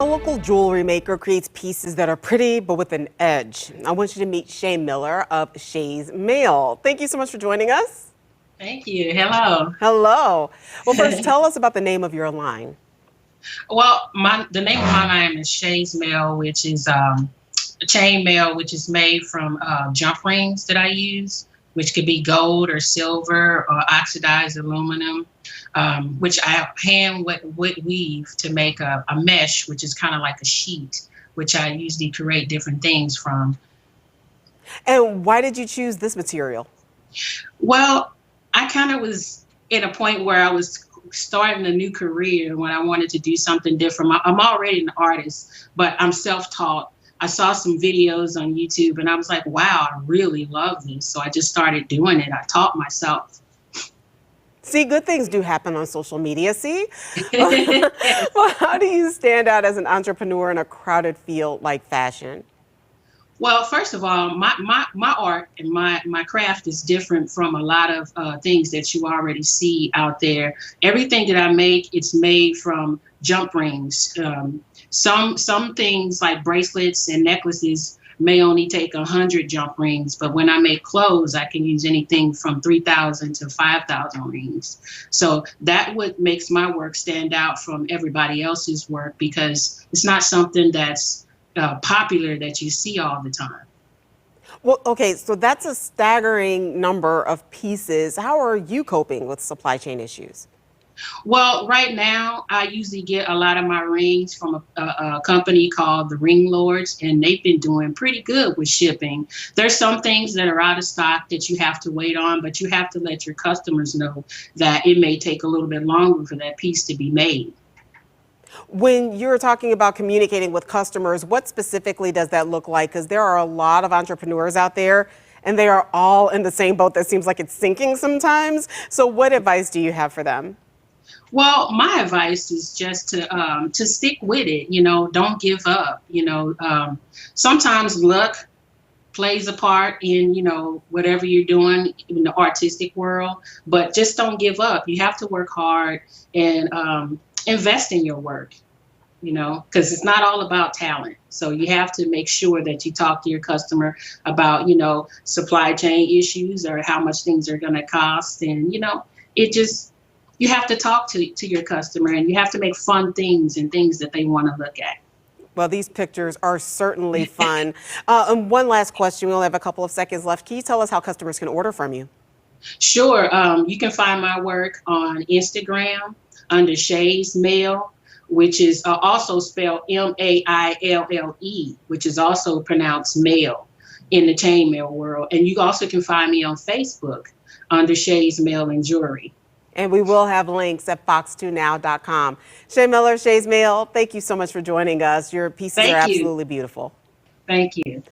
A local jewelry maker creates pieces that are pretty but with an edge. I want you to meet Shays Miller of Shays Mail. Thank you so much for joining us. Thank you. Hello. Hello. Well, first, tell us about the name of your line. Well, the name of my line is Shays Mail, which is chain mail, which is made from jump rings that I use, which could be gold or silver or oxidized aluminum, which I hand weave to make a mesh, which is kind of like a sheet, which I usually create different things from. And why did you choose this material? Well, I kind of was at a point where I was starting a new career when I wanted to do something different. I'm already an artist, but I'm self-taught. I saw some videos on YouTube and I was like, wow, I really love this. So I just started doing it. I taught myself. See, good things do happen on social media, see? Well, how do you stand out as an entrepreneur in a crowded field like fashion? Well, first of all, my art and my craft is different from a lot of things that you already see out there. Everything that I make, it's made from jump rings. Some things like bracelets and necklaces may only take 100 jump rings, but when I make clothes, I can use anything from 3,000 to 5,000 rings. So that what makes my work stand out from everybody else's work, because it's not something that's popular that you see all the time. Well, okay, so that's a staggering number of pieces. How are you coping with supply chain issues? Well, right now, I usually get a lot of my rings from a company called the Ring Lords, and they've been doing pretty good with shipping. There's some things that are out of stock that you have to wait on, but you have to let your customers know that it may take a little bit longer for that piece to be made. When you're talking about communicating with customers, what specifically does that look like? Because there are a lot of entrepreneurs out there and they are all in the same boat that seems like it's sinking sometimes. So what advice do you have for them? Well, my advice is just to stick with it. You know, don't give up. Sometimes luck plays a part in whatever you're doing in the artistic world, but just don't give up. You have to work hard and invest in your work. Because it's not all about talent. So you have to make sure that you talk to your customer about supply chain issues or how much things are going to cost, and it just. You have to talk to your customer, and you have to make fun things and things that they want to look at. Well, these pictures are certainly fun. And one last question. We only have a couple of seconds left. Can you tell us how customers can order from you? Sure. You can find my work on Instagram under Shays Mail, which is also spelled Maille, which is also pronounced mail in the chain mail world. And you also can find me on Facebook under Shays Mail and Jewelry. And we will have links at fox2now.com. Shays Miller, Shays Mail, thank you so much for joining us. Your pieces are absolutely beautiful. Thank you.